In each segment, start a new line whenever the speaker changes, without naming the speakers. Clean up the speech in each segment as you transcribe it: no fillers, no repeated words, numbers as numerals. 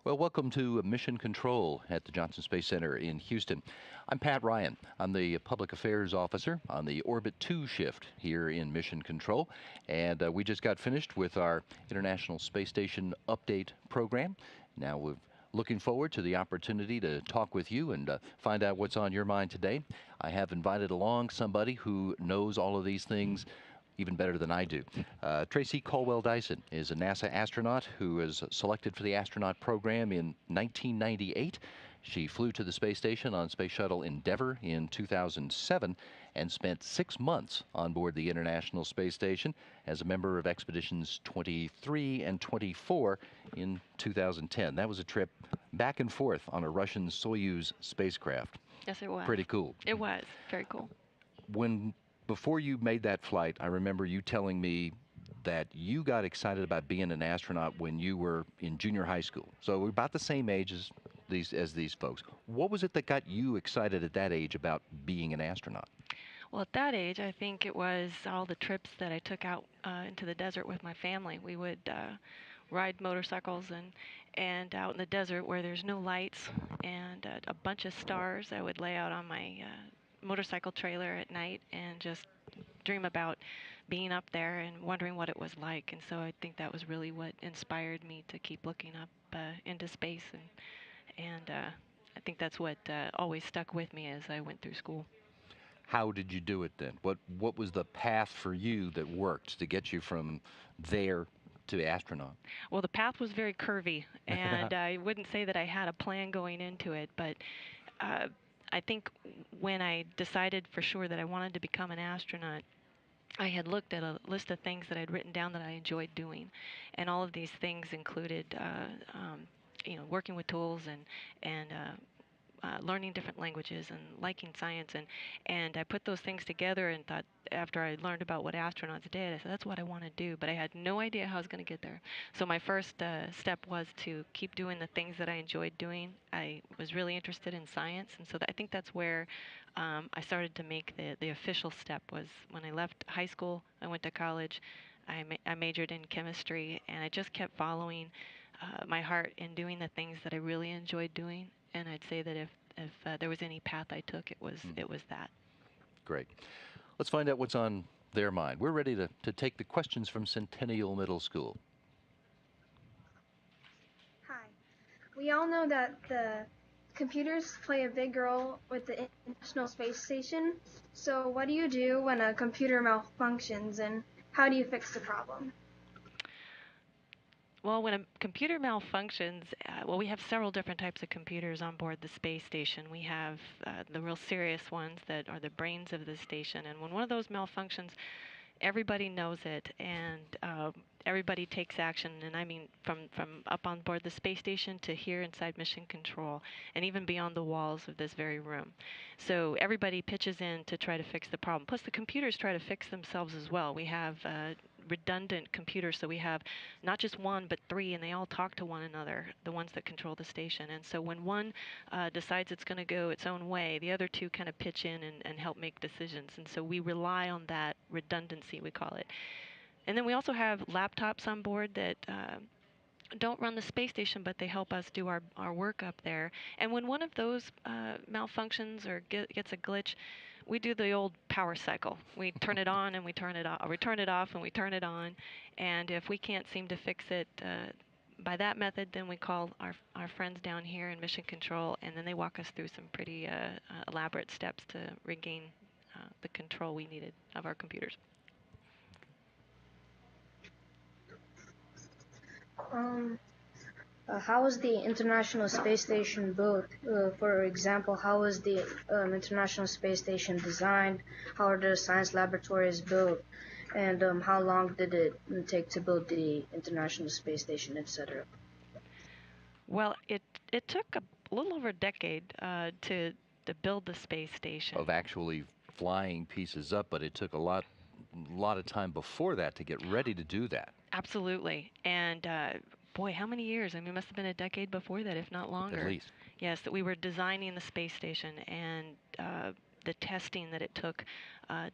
Well, welcome to Mission Control at the Johnson Space Center in Houston. I'm Pat Ryan. I'm the Public Affairs Officer on the Orbit 2 shift here in Mission Control. And we just got finished with our International Space Station update program. Now we're looking forward to the opportunity to talk with you and find out what's on your mind today. I have invited along somebody who knows all of these things even better than I do. Tracy Colwell Dyson is a NASA astronaut who was selected for the astronaut program in 1998. She flew to the space station on Space Shuttle Endeavour in 2007 and spent 6 months on board the International Space Station as a member of Expeditions 23 and 24 in 2010. That was a trip back and forth on a Russian Soyuz spacecraft.
Yes, it was.
Pretty cool.
It was. Very cool.
Before you made that flight, I remember you telling me that you got excited about being an astronaut when you were in junior high school. So we're about the same age as these folks. What was it that got you excited at that age about being an astronaut?
Well, at that age, I think it was all the trips that I took out into the desert with my family. We would ride motorcycles and out in the desert where there's no lights and a bunch of stars. I would lay out on my motorcycle trailer at night and just dream about being up there and wondering what it was like. And so I think that was really what inspired me to keep looking up into space. And I think that's what always stuck with me as I went through school.
How did you do it then? What was the path for you that worked to get you from there to astronaut?
Well, the path was very curvy, and I wouldn't say that I had a plan going into it, but I think when I decided for sure that I wanted to become an astronaut, I had looked at a list of things that I'd written down that I enjoyed doing, and all of these things included, working with tools and learning different languages and liking science, and I put those things together and thought after I learned about what astronauts did, I said that's what I want to do, but I had no idea how I was going to get there. So my first step was to keep doing the things that I enjoyed doing. I was really interested in science, and so I think that's where I started to make the official step. Was when I left high school, I went to college, I majored in chemistry, and I just kept following my heart in doing the things that I really enjoyed doing. And I'd say that if there was any path I took, it was that.
Great. Let's find out what's on their mind. We're ready to take the questions from Centennial Middle School.
Hi. We all know that the computers play a big role with the International Space Station. So what do you do when a computer malfunctions, and how do you fix the problem?
Well, when a computer malfunctions, we have several different types of computers on board the space station. We have the real serious ones that are the brains of the station. And when one of those malfunctions, everybody knows it, and everybody takes action. And I mean, from up on board the space station to here inside Mission Control, and even beyond the walls of this very room. So everybody pitches in to try to fix the problem. Plus, the computers try to fix themselves as well. We have redundant computers, so we have not just one but three, and they all talk to one another, the ones that control the station. And so when one decides it's going to go its own way, the other two kind of pitch in and help make decisions. And so we rely on that redundancy, we call it. And then we also have laptops on board that don't run the space station, but they help us do our work up there. And when one of those malfunctions or gets a glitch, we do the old power cycle. We turn it on and we turn it off, or we turn it off and we turn it on. And if we can't seem to fix it by that method, then we call our friends down here in Mission Control, and then they walk us through some pretty elaborate steps to regain the control we needed of our computers.
How is the International Space Station built? For example, how is the International Space Station designed? How are the science laboratories built? And how long did it take to build the International Space Station, etc.?
Well, it took a little over a decade to build the space station.
Of actually flying pieces up, but it took a lot of time before that to get ready to do that.
Absolutely. And boy, how many years? I mean, it must have been a decade before that, if not longer.
At least.
Yes, that we were designing the space station, and the testing that it took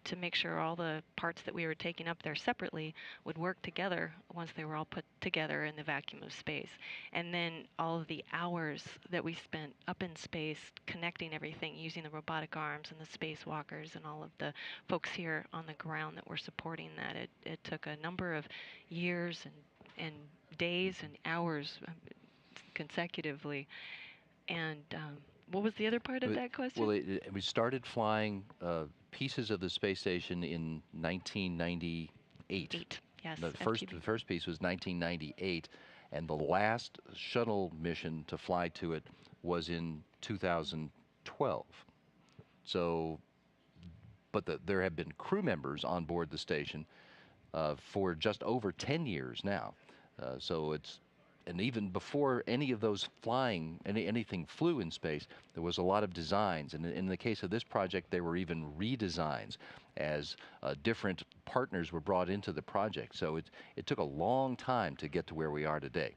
to make sure all the parts that we were taking up there separately would work together once they were all put together in the vacuum of space. And then all of the hours that we spent up in space connecting everything using the robotic arms and the spacewalkers and all of the folks here on the ground that were supporting that. It took a number of years and days and hours consecutively. And what was the other part of that question?
Well, we started flying pieces of the space station in 1998.
Yes,
The
FTB.
first piece was 1998, and the last shuttle mission to fly to it was in 2012. So, but there have been crew members on board the station for just over 10 years now. So it's, and even before any of those anything flew in space, there was a lot of designs. And in the case of this project, there were even redesigns as different partners were brought into the project. So it took a long time to get to where we are today.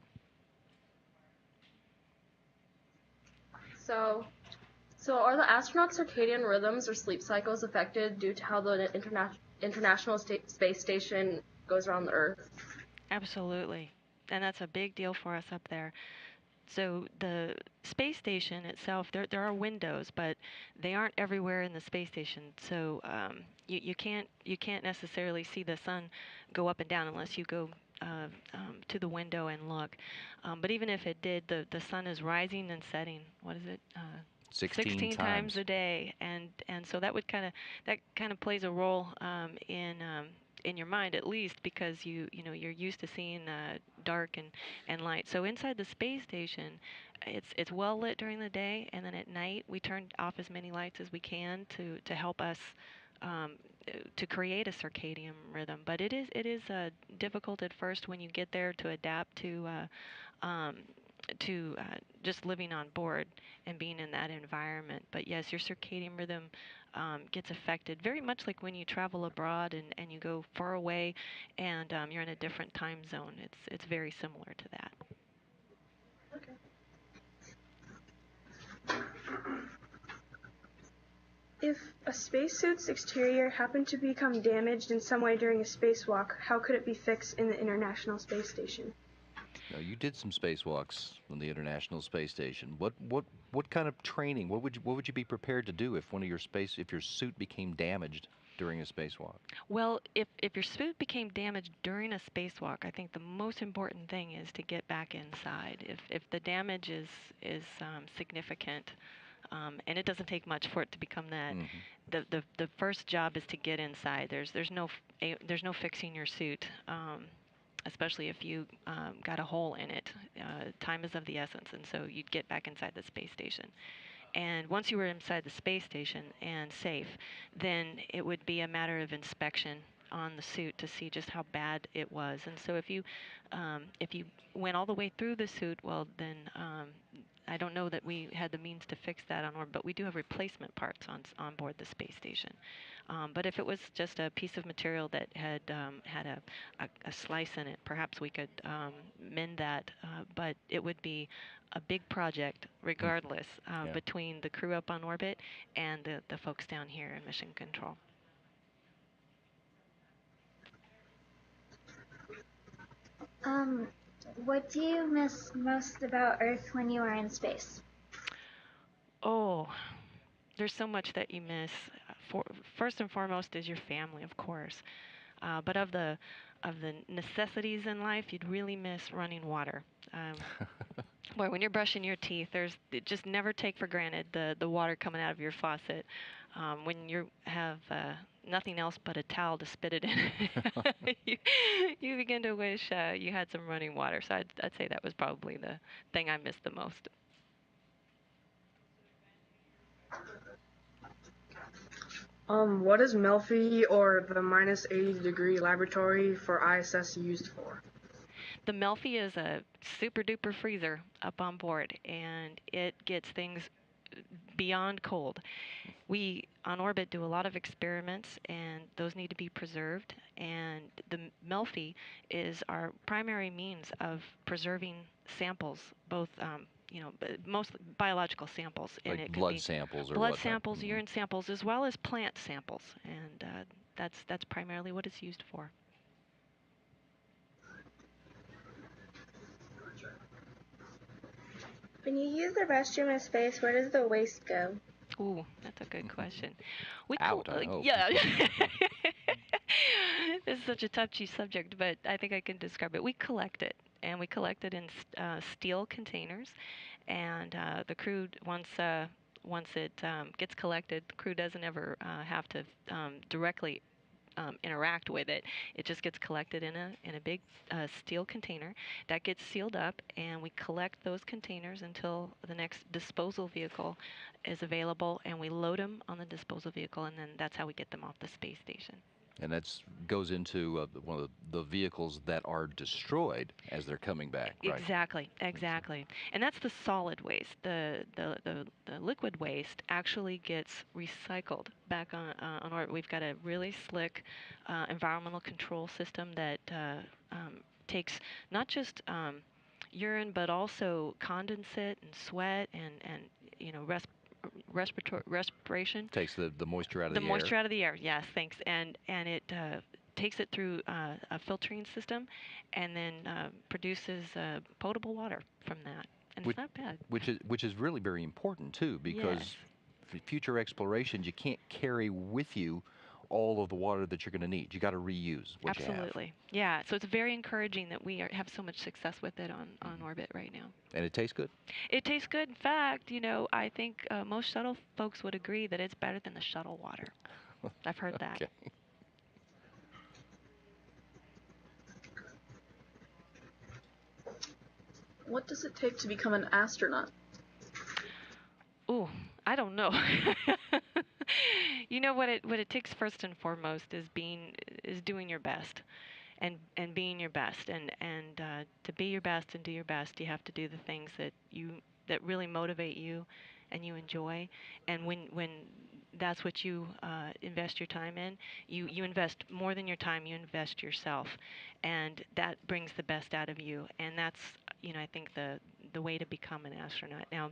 So are the astronauts' circadian rhythms or sleep cycles affected due to how the International Space Station goes around the Earth?
Absolutely. And that's a big deal for us up there. So the space station itself, there are windows, but they aren't everywhere in the space station. So you can't necessarily see the sun go up and down unless you go to the window and look. But even if it did, the sun is rising and setting. What is it?
16
times a day, and so that kind of plays a role in your mind, at least, because you're used to seeing dark and light. So inside the space station, it's well lit during the day, and then at night we turn off as many lights as we can to help us to create a circadian rhythm. But it is difficult at first when you get there to adapt to just living on board and being in that environment. But yes, your circadian rhythm gets affected very much like when you travel abroad and you go far away and you're in a different time zone. It's very similar to that.
Okay.
If a spacesuit's exterior happened to become damaged in some way during a spacewalk, how could it be fixed in the International Space Station?
Now, you did some spacewalks on the International Space Station. What kind of training? What would you be prepared to do if if your suit became damaged during a spacewalk?
Well, if your suit became damaged during a spacewalk, I think the most important thing is to get back inside. If the damage is significant, and it doesn't take much for it to become that, the first job is to get inside. There's no fixing your suit. Especially if you got a hole in it. Time is of the essence, and so you'd get back inside the space station. And once you were inside the space station and safe, then it would be a matter of inspection on the suit to see just how bad it was. And so if you went all the way through the suit, well, then I don't know that we had the means to fix that on orbit, but we do have replacement parts on board the space station. But if it was just a piece of material that had had a slice in it, perhaps we could mend that. But it would be a big project, regardless, between the crew up on orbit and the folks down here in mission control.
What do you miss most about Earth when you are in space?
Oh, there's so much that you miss. First and foremost is your family, of course. But of the necessities in life, you'd really miss running water. Boy, when you're brushing your teeth, just never take for granted the water coming out of your faucet. When you have nothing else but a towel to spit it in, you begin to wish you had some running water. So I'd say that was probably the thing I missed the most.
What is Melfi or the minus 80-degree laboratory for ISS used for?
The Melfi is a super duper freezer up on board, and it gets things beyond cold. We on orbit do a lot of experiments, and those need to be preserved. And the Melfi is our primary means of preserving samples, both mostly biological samples, and
Like
it could
blood
be
samples or
blood
what?
samples, urine samples, as well as plant samples, and that's primarily what it's used for.
When you use the restroom in space, where does the waste go?
Ooh, that's a good question.
Out, I hope.
Yeah. This is such a touchy subject, but I think I can describe it. We collect it, and we collect it in steel containers, and the crew, once it gets collected, the crew doesn't ever have to directly interact with it. It just gets collected in a big steel container that gets sealed up, and we collect those containers until the next disposal vehicle is available, and we load them on the disposal vehicle, and then that's how we get them off the space station.
And that goes into one of the vehicles that are destroyed as they're coming back, right?
Exactly. And that's the solid waste. The liquid waste actually gets recycled back on orbit. We've got a really slick environmental control system that takes not just urine, but also condensate and sweat and respiration.
Takes the moisture out of the air.
The moisture out of the air, yes, thanks. And it takes it through a filtering system, and then produces potable water from that. And it's not bad.
Which is really very important too, because
Yes.
for future explorations, you can't carry with you all of the water that you're going to need. You got to reuse what you have.
Absolutely. Yeah. So it's very encouraging that we have so much success with it on orbit right now.
And it tastes good.
It tastes good. In fact, I think most shuttle folks would agree that it's better than the shuttle water. I've heard that.
Okay.
What does it take to become an astronaut?
Ooh, I don't know. What it takes first and foremost is doing your best, and being your best, and to be your best and do your best, you have to do the things that really motivate you and you enjoy. And when that's what you invest your time in, you invest more than your time, you invest yourself, and that brings the best out of you. And that's I think the way to become an astronaut. Now,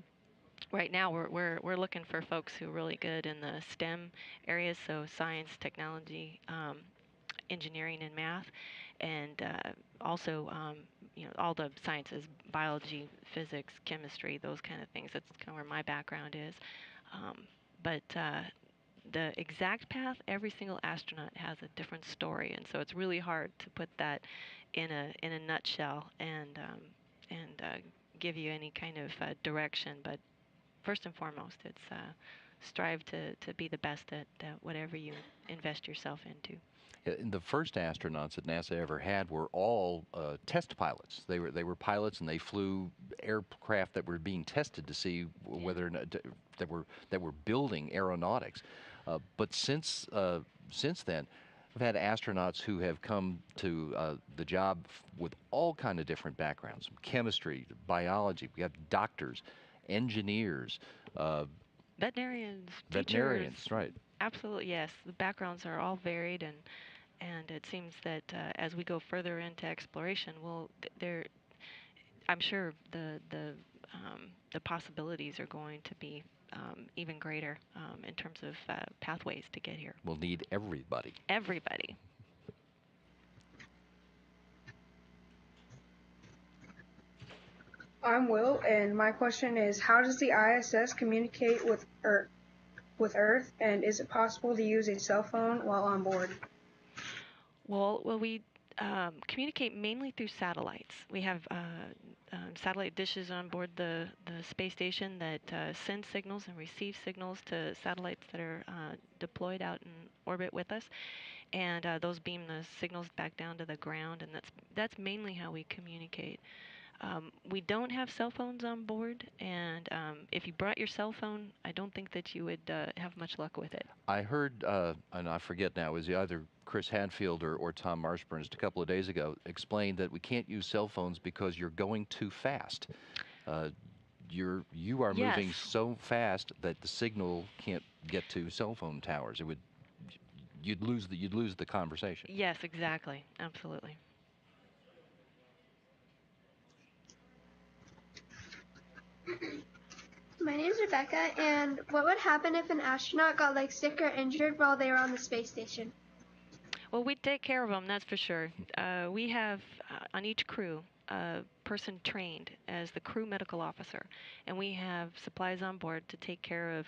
right now we're looking for folks who are really good in the STEM areas, so science, technology, engineering, and math, and also all the sciences, biology, physics, chemistry, those kind of things. That's kind of where my background is. But the exact path, every single astronaut has a different story, and so it's really hard to put that in a nutshell and give you any kind of direction. But first and foremost, it's strive to be the best at whatever you invest yourself into.
And the first astronauts that NASA ever had were all test pilots. They were pilots, and they flew aircraft that were being tested to see whether or not that were building aeronautics. But since then, we've had astronauts who have come to the job with all kind of different backgrounds, from chemistry to biology. We have doctors, engineers,
veterinarians,
veterinarians,
teachers.
right?
Absolutely, yes. The backgrounds are all varied, and it seems that as we go further into exploration, I'm sure the possibilities are going to be even greater in terms of pathways to get here.
We'll need everybody.
Everybody.
I'm Will, and my question is, how does the ISS communicate with Earth, and is it possible to use a cell phone while on board?
Well, we communicate mainly through satellites. We have satellite dishes on board the space station that send signals and receive signals to satellites that are deployed out in orbit with us, and those beam the signals back down to the ground, and that's mainly how we communicate. We don't have cell phones on board, and if you brought your cell phone, I don't think that you would have much luck with it.
I heard, and I forget now, it was either Chris Hadfield or Tom Marshburn just a couple of days ago, explained that we can't use cell phones because you're going too fast. You are
Yes.
moving so fast that the signal can't get to cell phone towers. You'd lose the conversation.
Yes, exactly. Absolutely.
My name's Rebecca, and what would happen if an astronaut got like sick or injured while they were on the space station?
Well, we take care of them, that's for sure. We have on each crew a person trained as the crew medical officer, and we have supplies on board to take care of,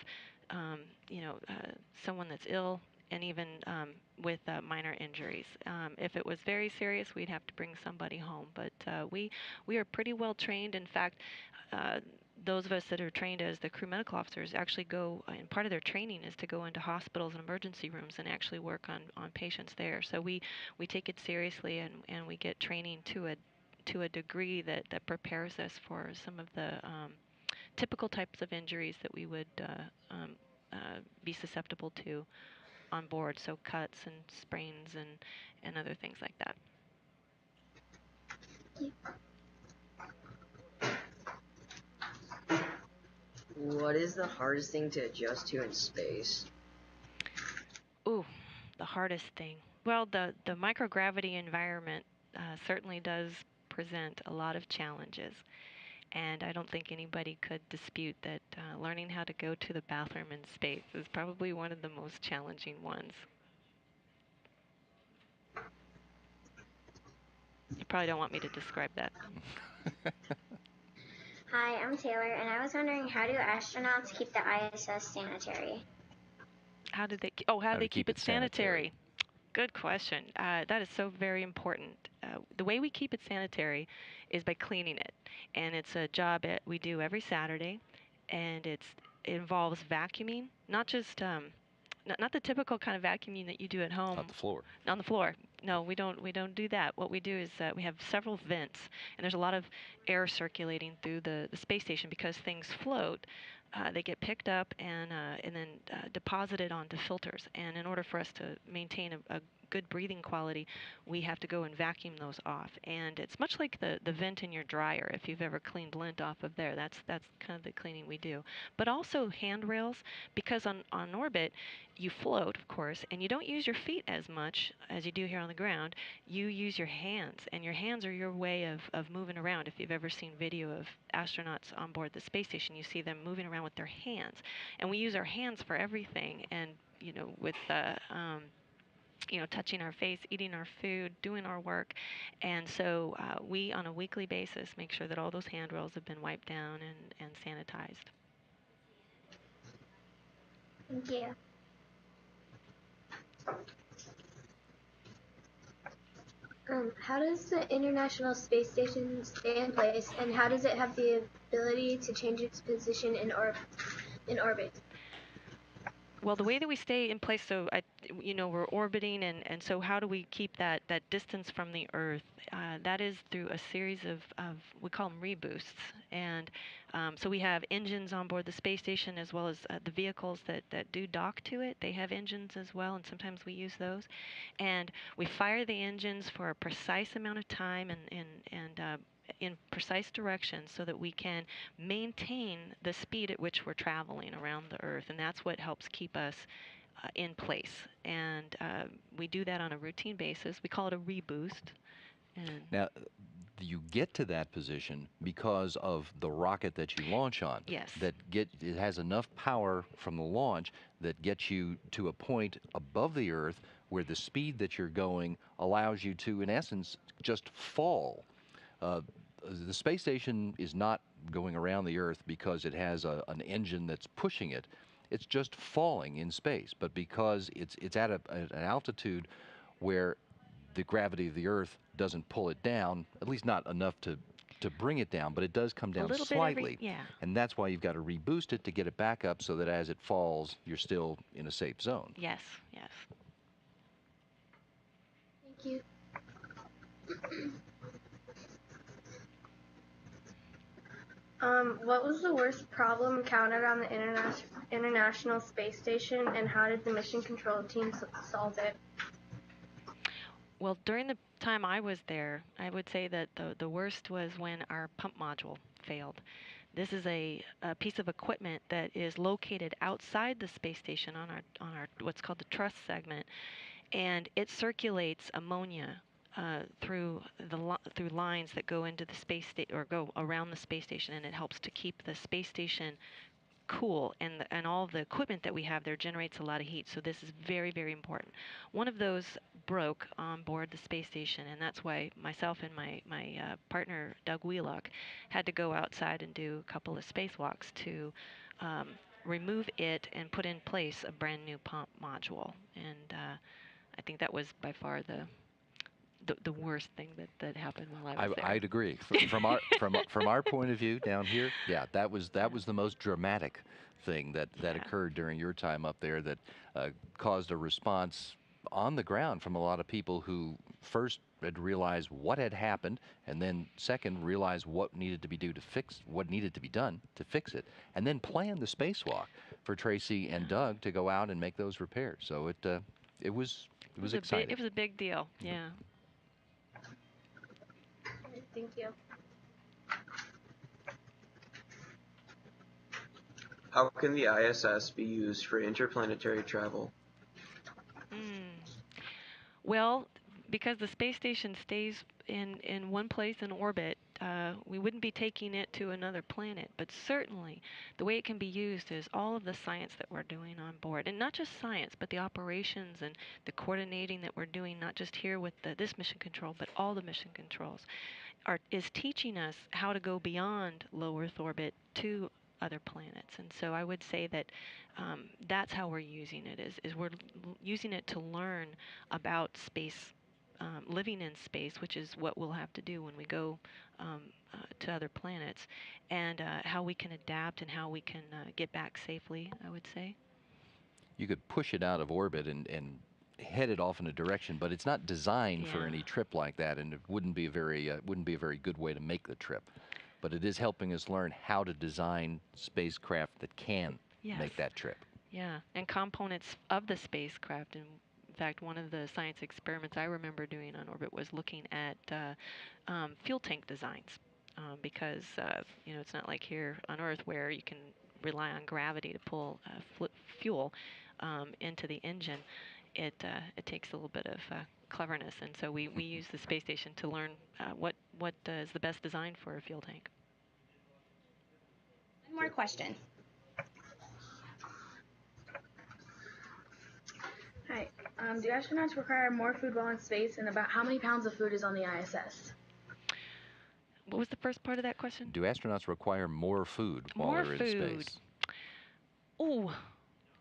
someone that's ill and even with minor injuries. If it was very serious, we'd have to bring somebody home. But we are pretty well trained. In fact, uh, those of us that are trained as the crew medical officers actually go, and part of their training is to go into hospitals and emergency rooms and actually work on patients there. So we take it seriously, and we get training to a degree that prepares us for some of the typical types of injuries that we would be susceptible to on board. So cuts and sprains and other things like that.
What is the hardest thing to adjust to in space?
Ooh, the hardest thing. Well, the microgravity environment certainly does present a lot of challenges. And I don't think anybody could dispute that learning how to go to the bathroom in space is probably one of the most challenging ones. You probably don't want me to describe that.
Hi, I'm Taylor, and I was wondering, how do astronauts keep the ISS sanitary?
How do they keep it sanitary? Good question. That is so very important. The way we keep it sanitary is by cleaning it, and it's a job we do every Saturday, and it involves vacuuming, not just not the typical kind of vacuuming that you do at home.
On the floor.
On the floor. No, we don't do that. What we do is we have several vents, and there's a lot of air circulating through the space station because things float. They get picked up and then deposited onto filters. And in order for us to maintain a good breathing quality, we have to go and vacuum those off. And it's much like the vent in your dryer. If you've ever cleaned lint off of there, that's kind of the cleaning we do. But also handrails, because on orbit, you float, of course, and you don't use your feet as much as you do here on the ground. You use your hands, and your hands are your way of moving around. If you've ever seen video of astronauts on board the space station, you see them moving around with their hands. And we use our hands for everything, and, with touching our face, eating our food, doing our work. And so we, on a weekly basis, make sure that all those handrails have been wiped down and sanitized.
Thank you.
How does the International Space Station stay in place, and how does it have the ability to change its position in orbit?
Well, the way that we stay in place, so we're orbiting, and so how do we keep that distance from the Earth? That is through a series of we call them reboosts, and so we have engines on board the space station as well as the vehicles that do dock to it. They have engines as well, and sometimes we use those, and we fire the engines for a precise amount of time and in precise directions so that we can maintain the speed at which we're traveling around the Earth, and that's what helps keep us in place. And we do that on a routine basis. We call it a reboost.
Now, you get to that position because of the rocket that you launch on.
Yes.
It has enough power from the launch that gets you to a point above the Earth where the speed that you're going allows you to, in essence, just fall. The space station is not going around the Earth because it has an engine that's pushing it. It's just falling in space. But because it's at an altitude where the gravity of the Earth doesn't pull it down, at least not enough to bring it down, but it does come down slightly.
Yeah.
And that's why you've got to reboost it to get it back up so that as it falls, you're still in a safe zone.
Yes, yes.
Thank you. What was the worst problem encountered on the International Space Station, and how did the mission control team solve it?
Well, during the time I was there, I would say that the worst was when our pump module failed. This is a piece of equipment that is located outside the space station on our what's called the truss segment, and it circulates ammonia through lines that go into the space or go around the space station, and it helps to keep the space station cool, and all the equipment that we have there generates a lot of heat, so this is very, very important. One of those broke on board the space station, and that's why myself and my partner Doug Wheelock had to go outside and do a couple of spacewalks to remove it and put in place a brand new pump module, and I think that was by far the worst thing that happened while I was there.
I'd agree. From our point of view down here, yeah, that was the most dramatic thing that occurred during your time up there that caused a response on the ground from a lot of people who first had realized what had happened, and then second realized what needed to be done to fix it, and then plan the spacewalk for Tracy and Doug to go out and make those repairs. So it was exciting.
It was a big deal. Yeah.
Thank you.
How can the ISS be used for interplanetary travel?
Well, because the space station stays in one place in orbit, we wouldn't be taking it to another planet. But certainly, the way it can be used is all of the science that we're doing on board. And not just science, but the operations and the coordinating that we're doing, not just here with this mission control, but all the mission controls, is teaching us how to go beyond low Earth orbit to other planets. And so I would say that that's how we're using it, is we're using it to learn about space, living in space, which is what we'll have to do when we go to other planets, and how we can adapt and how we can get back safely, I would say.
You could push it out of orbit and head it off in a direction, but it's not designed for any trip like that, and it wouldn't be a very good way to make the trip. But it is helping us learn how to design spacecraft that can make that trip.
Yeah, and components of the spacecraft. In fact, one of the science experiments I remember doing on orbit was looking at fuel tank designs, because it's not like here on Earth where you can rely on gravity to pull fuel into the engine. It takes a little bit of cleverness, and so we use the space station to learn what is the best design for a fuel tank.
One more question.
Hi. Do astronauts require more food while in space, and about how many pounds of food is on the ISS?
What was the first part of that question?
Do astronauts require more food while they're in space?
Oh,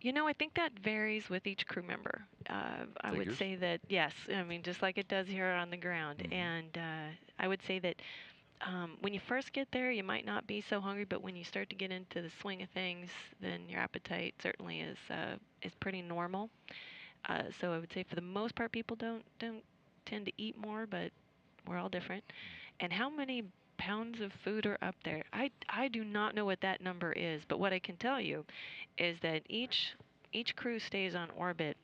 I think that varies with each crew member. I would say that, yes, I mean, just like it does here on the ground. Mm-hmm. And I would say that when you first get there, you might not be so hungry, but when you start to get into the swing of things, then your appetite certainly is pretty normal. So I would say for the most part, people don't tend to eat more, but we're all different. And how many pounds of food are up there? I do not know what that number is, but what I can tell you is that each crew stays on orbit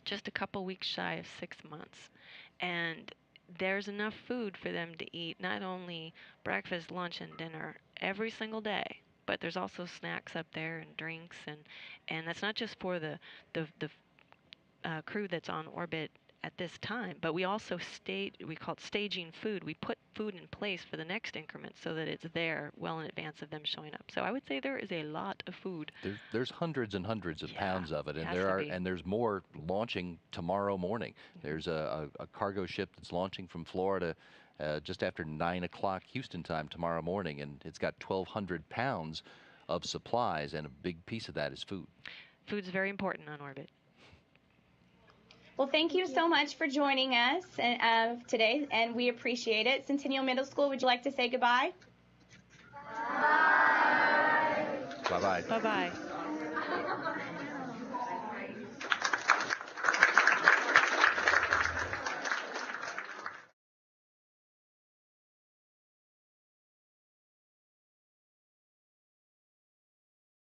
just a couple weeks shy of 6 months, and there's enough food for them to eat not only breakfast, lunch, and dinner every single day, but there's also snacks up there and drinks, and that's not just for the crew that's on orbit at this time, but we also we call it staging food. We put food in place for the next increment so that it's there well in advance of them showing up. So I would say there is a lot of food.
There's hundreds and hundreds of pounds of it, and there's more launching tomorrow morning. Mm-hmm. There's a cargo ship that's launching from Florida just after 9 o'clock Houston time tomorrow morning, and it's got 1,200 pounds of supplies, and a big piece of that is food.
Food's very important on orbit.
Well, thank you so much for joining us today, and we appreciate it. Centennial Middle School, would you like to say goodbye?
Bye-bye.
Bye-bye.